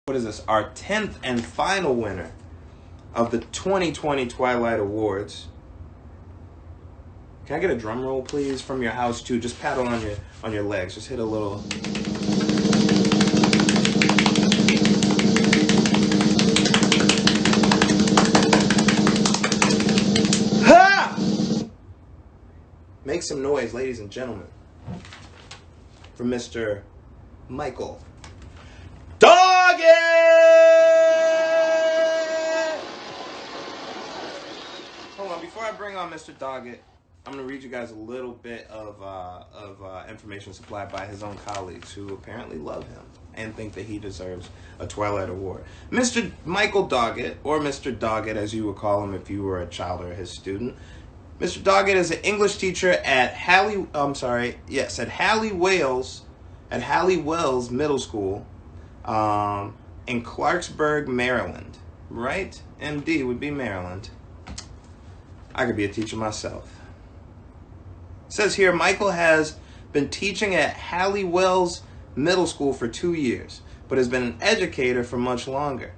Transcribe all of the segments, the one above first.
what is this? Our 10th and final winner of the 2020 Twilight Awards. Can I get a drum roll, please, from your house too? Just paddle on your legs. Just hit a little. Ha! Make some noise, ladies and gentlemen, for Mr. Michael Doggett! Hold on, before I bring on Mr. Doggett, I'm going to read you guys a little bit of information supplied by his own colleagues who apparently love him and think that he deserves a Twilight Award. Mr. Michael Doggett, or Mr. Doggett as you would call him if you were a child or his student. Mr. Doggett is an English teacher at Hallie Wells Middle School in Clarksburg, Maryland. Right? MD would be Maryland. I could be a teacher myself. It says here, Michael has been teaching at Hallie Wells Middle School for 2 years, but has been an educator for much longer.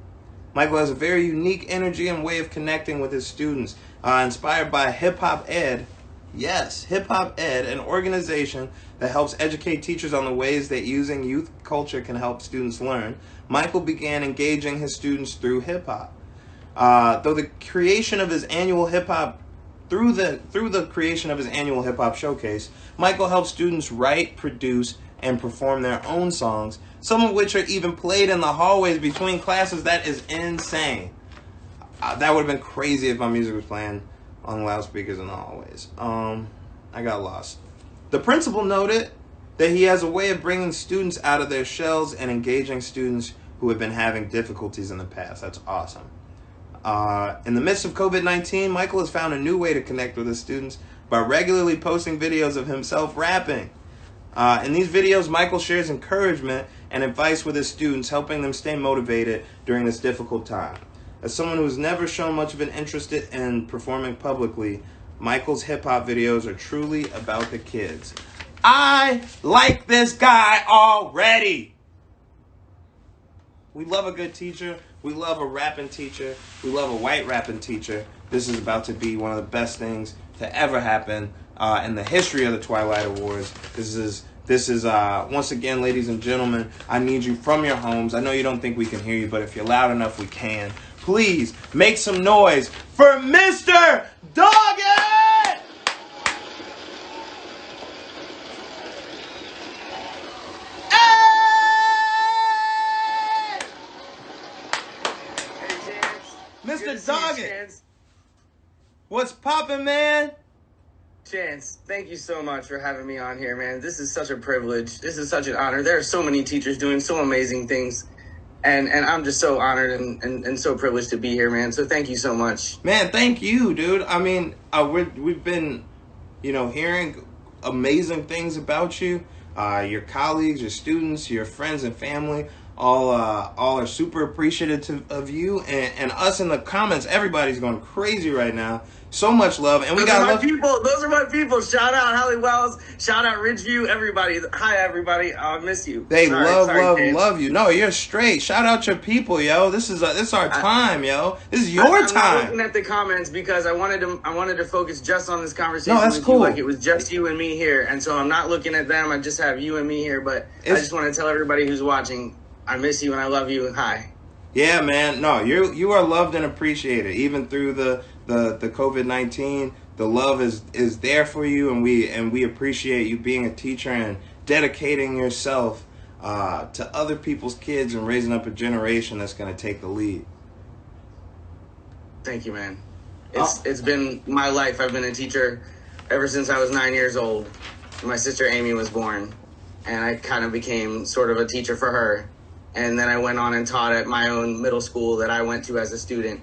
Michael has a very unique energy and way of connecting with his students, inspired by Hip Hop Ed. Yes, Hip Hop Ed, an organization that helps educate teachers on the ways that using youth culture can help students learn. Michael began engaging his students through hip hop. Through the creation of his annual hip hop showcase, Michael helps students write, produce, and perform their own songs, some of which are even played in the hallways between classes. That is insane. That would have been crazy if my music was playing on loudspeakers in the hallways. I got lost. The principal noted that he has a way of bringing students out of their shells and engaging students who have been having difficulties in the past. That's awesome. In the midst of COVID-19, Michael has found a new way to connect with his students by regularly posting videos of himself rapping. In these videos, Michael shares encouragement and advice with his students, helping them stay motivated during this difficult time. As someone who's never shown much of an interest in performing publicly, Michael's hip-hop videos are truly about the kids. I like this guy already. We love a good teacher. We love a rapping teacher. We love a white rapping teacher. This is about to be one of the best things to ever happen in the history of the Twilight Awards. This is once again, ladies and gentlemen, I need you from your homes. I know you don't think we can hear you, but if you're loud enough, we can. Please make some noise for Mr. Doggett! Mr. Doggett, what's poppin', man? Chance, thank you so much for having me on here, man. This is such a privilege. This is such an honor. There are so many teachers doing so amazing things, and I'm just so honored and so privileged to be here, man. So thank you so much. Man, thank you, dude. I mean, we've been, hearing amazing things about you. Your colleagues, your students, your friends and family. All are super appreciative of you and us in the comments. Everybody's going crazy right now. So much love, and we got love. Those are my people. Shout out Hallie Wells. Shout out Ridgeview. Everybody. Hi, everybody. I miss you. They love you. No, you're straight. Shout out your people, yo. This is our time, yo. This is your time. I'm not looking at the comments because I wanted to focus just on this conversation. No, that's with cool. You, like it was just you and me here, and so I'm not looking at them. I just have you and me here. But I just want to tell everybody who's watching, I miss you and I love you. Hi. Yeah, man. No, you are loved and appreciated, even through the COVID-19. The love is there for you, and we appreciate you being a teacher and dedicating yourself to other people's kids and raising up a generation that's going to take the lead. Thank you, man. It's been my life. I've been a teacher ever since I was 9 years old. My sister Amy was born, and I kind of became sort of a teacher for her. And then I went on and taught at my own middle school that I went to as a student.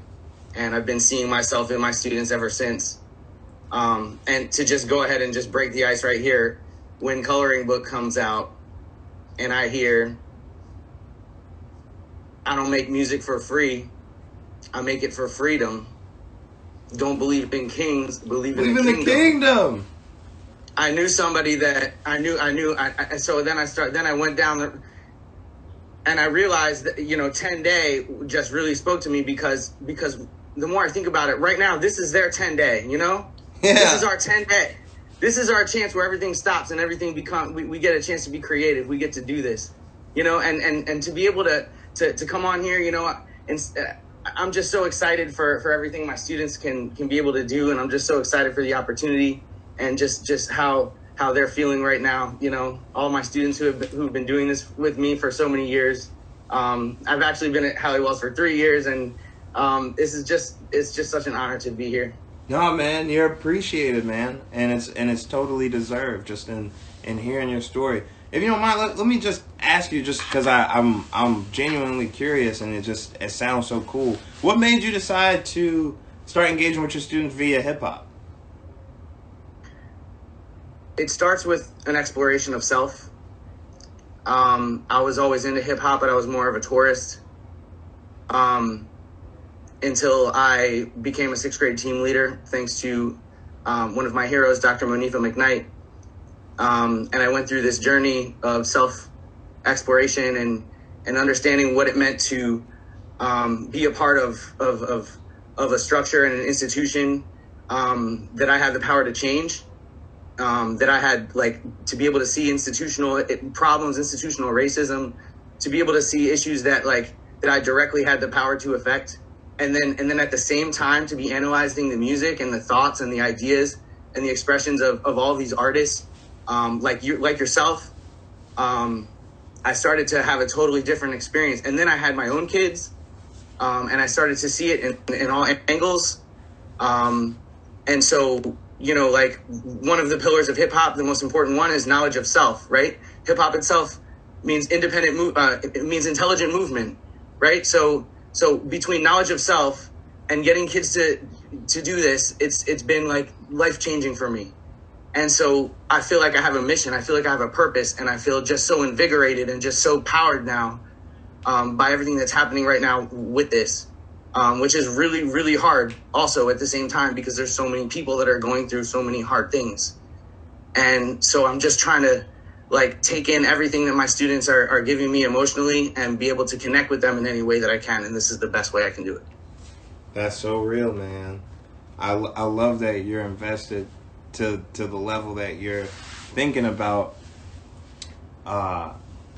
And I've been seeing myself in my students ever since. And to just go ahead and just break the ice right here, when Coloring Book comes out and I hear, I don't make music for free, I make it for freedom. Don't believe in kings, believe in the kingdom. I knew somebody that I knew. So then I went down And I realized that, 10-day just really spoke to me because the more I think about it, right now, this is their 10-day, Yeah. This is our 10-day. This is our chance where everything stops and everything we get a chance to be creative. We get to do this, and to be able to come on here, and I'm just so excited for everything my students can be able to do. And I'm just so excited for the opportunity and just how they're feeling right now. All my students who've been doing this with me for so many years. I've actually been at Hallie Wells for 3 years, and it's just such an honor to be here. No, man, you're appreciated, man, and it's totally deserved. Just in hearing your story, if you don't mind, let me just ask you, just because I'm genuinely curious, and it sounds so cool. What made you decide to start engaging with your students via hip hop? It starts with an exploration of self. I was always into hip hop, but I was more of a tourist. Until I became a 6th grade team leader, thanks to one of my heroes, Dr. Monifa McKnight. And I went through this journey of self-exploration and understanding what it meant to be a part of a structure and an institution that I had the power to change, that I had to be able to see institutional problems, institutional racism, to be able to see issues that I directly had the power to affect. And then at the same time to be analyzing the music and the thoughts and the ideas and the expressions of all these artists, like yourself. I started to have a totally different experience. And then I had my own kids, and I started to see it in all angles. And so, one of the pillars of hip hop, the most important one, is knowledge of self, right? Hip hop itself means it means intelligent movement, right? So between knowledge of self and getting kids to do this, it's been life-changing for me. And so I feel like I have a mission. I feel like I have a purpose, and I feel just so invigorated and just so powered now by everything that's happening right now with this, which is really, really hard also at the same time, because there's so many people that are going through so many hard things. And so I'm just trying to take in everything that my students are giving me emotionally and be able to connect with them in any way that I can. And this is the best way I can do it. That's so real, man. I love that you're invested to the level that you're thinking about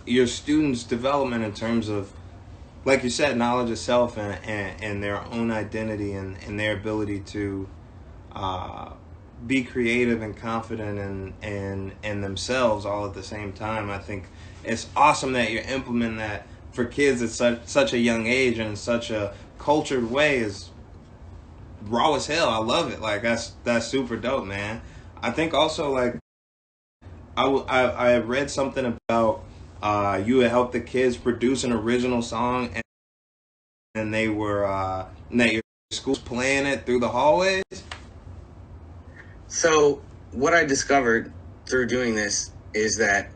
your students' development in terms of, like you said, knowledge of self and their own identity and their ability to be creative and confident in themselves all at the same time. I think it's awesome that you're implementing that for kids at such a young age and in such a cultured way. Is raw as hell. I love it. That's super dope, man. I think also I read something about you had helped the kids produce an original song, and they were that your school's playing it through the hallways. So what I discovered through doing this is that,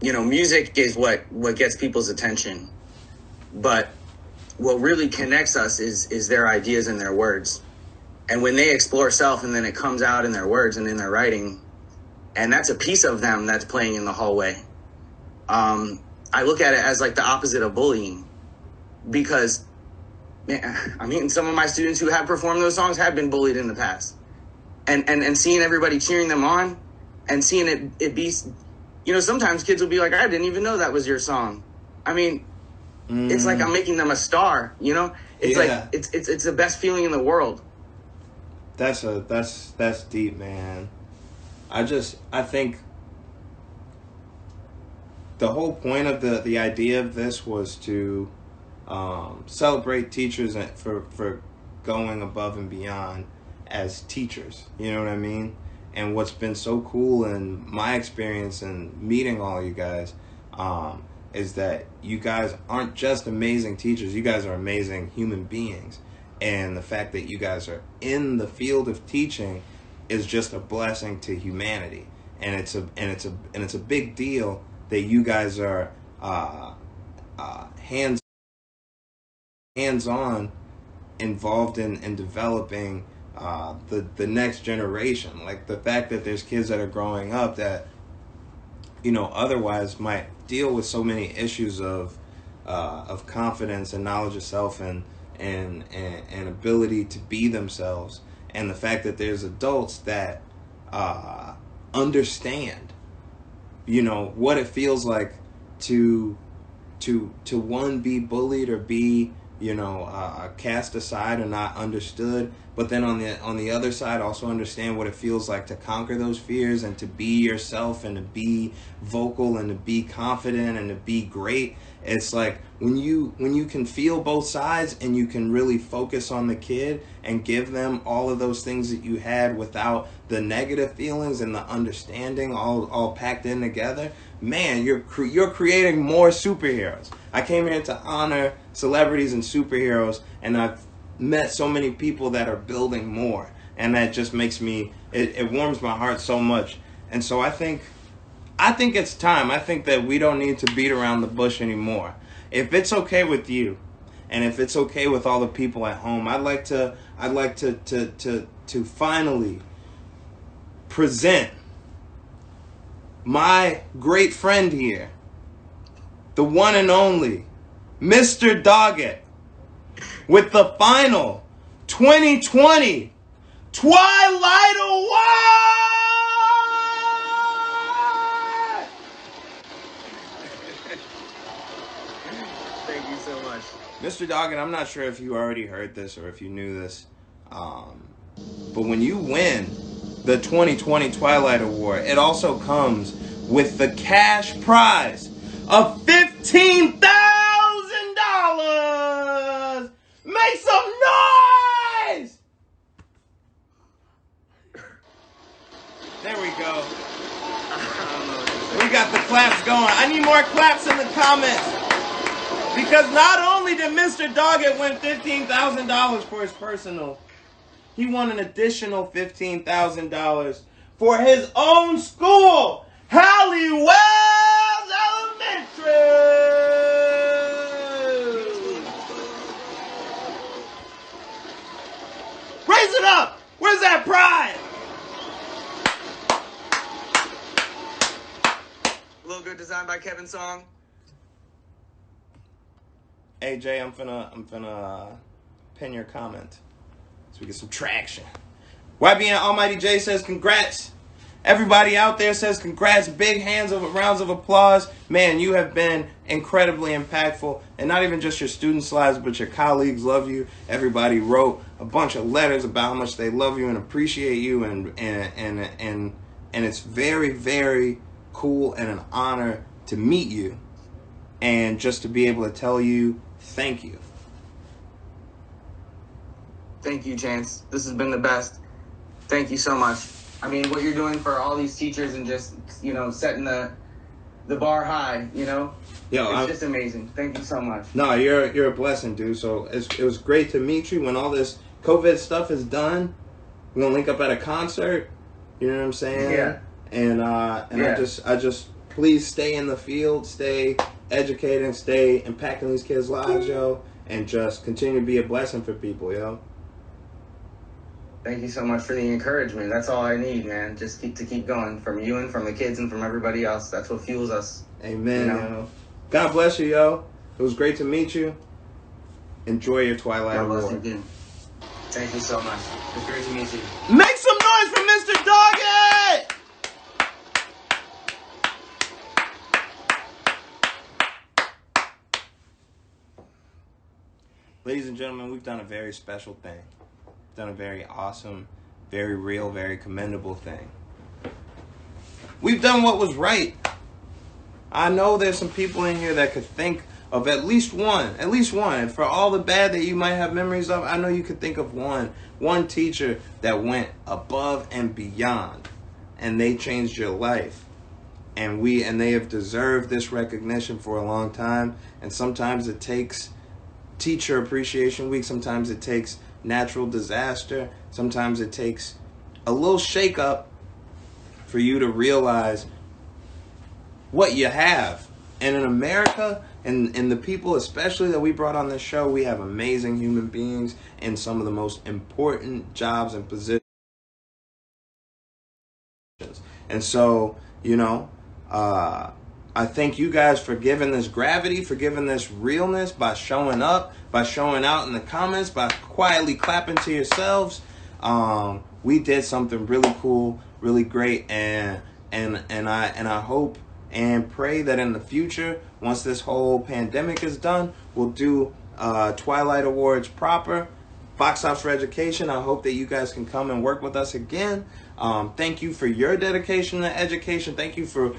music is what gets people's attention. But what really connects us is their ideas and their words. And when they explore self, and then it comes out in their words and in their writing, and that's a piece of them that's playing in the hallway. I look at it as the opposite of bullying, because, man, some of my students who have performed those songs have been bullied in the past. And seeing everybody cheering them on and seeing it be, sometimes kids will be like, I didn't even know that was your song. I mean, it's like I'm making them a star, It's it's the best feeling in the world. That's deep, man. I think the whole point of the idea of this was to celebrate teachers for going above and beyond as teachers, you know what I mean? And what's been so cool in my experience and meeting all you guys is that you guys aren't just amazing teachers, you guys are amazing human beings. And the fact that you guys are in the field of teaching is just a blessing to humanity. And it's a big deal that you guys are hands-on involved in developing the next generation. The fact that there's kids that are growing up that otherwise might deal with so many issues of of confidence and knowledge of self and ability to be themselves, and the fact that there's adults that understand, you know, what it feels like to one, be bullied or be, you know, cast aside or not understood, but then on the other side also understand what it feels like to conquer those fears and to be yourself and to be vocal and to be confident and to be great. It's like when you can feel both sides and you can really focus on the kid and give them all of those things that you had without the negative feelings and the understanding all packed in together, man, you're creating more superheroes. I came here to honor celebrities and superheroes, and I've met so many people that are building more, and that just makes me, it warms my heart so much. And so I think it's time. I think that we don't need to beat around the bush anymore. If it's okay with you, and if it's okay with all the people at home, I'd like to finally present my great friend here, the one and only Mr. Doggett, with the final 2020 Twilight Award! Thank you so much. Mr. Doggett, I'm not sure if you already heard this or if you knew this, but when you win the 2020 Twilight Award, it also comes with the cash prize of $15,000! Make some noise! There we go. We got the claps going. I need more claps in the comments. Because not only did Mr. Doggett win $15,000 for his personal, he won an additional $15,000 for his own school, Hallie Wells Elementary. Raise it up. Where's that pride? Logo designed by Kevin Song. Hey Jay, I'm finna pin your comment so we get some traction. YBN Almighty J says congrats. Everybody out there says congrats. Big rounds of applause. Man, you have been incredibly impactful, and not even just your students' lives, but your colleagues love you. Everybody wrote a bunch of letters about how much they love you and appreciate you, and it's very, very cool and an honor to meet you, and just to be able to tell you thank you. Thank you, Chance. This has been the best. Thank you so much. I mean, what you're doing for all these teachers and just, you know, setting the bar high, you know? It's just amazing. Thank you so much. No, you're a blessing, dude. So it was great to meet you. When all this COVID stuff is done, we're gonna link up at a concert. You know what I'm saying? Yeah. And yeah. I just please stay in the field, stay educating, stay impacting these kids' lives, yo, and just continue to be a blessing for people, yo. Thank you so much for the encouragement. That's all I need, man. Just keep going from you and from the kids and from everybody else. That's what fuels us. Amen, you know? Yo. God bless you, yo. It was great to meet you. Enjoy your Twilight Award. God bless you, thank you so much. It's great to meet you. Make some noise for Mr. Doggett! Ladies and gentlemen, we've done a very special thing. Done a very awesome, very real, very commendable thing. We've done what was right. I know there's some people in here that could think of at least one. And for all the bad that you might have memories of, I know you could think of one teacher that went above and beyond, and they changed your life. And they have deserved this recognition for a long time. And sometimes it takes Teacher Appreciation Week. Sometimes it takes natural disaster. Sometimes it takes a little shake up for you to realize what you have. And in America, and the people especially that we brought on this show, we have amazing human beings in some of the most important jobs and positions. And so, you know, I thank you guys for giving this gravity, for giving this realness by showing up, by showing out in the comments, by quietly clapping to yourselves. We did something really cool, really great, and I hope and pray that in the future, once this whole pandemic is done, we'll do Twilight Awards proper. Box Office for Education. I hope that you guys can come and work with us again. Thank you for your dedication to education. Thank you for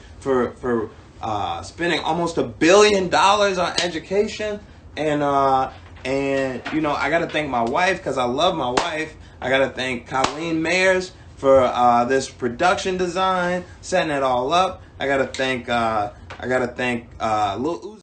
spending almost $1 billion on education. And you know, I gotta thank my wife because I love my wife. I gotta thank Colleen Mayers for this production design, setting it all up. I gotta thank Lil Uzi.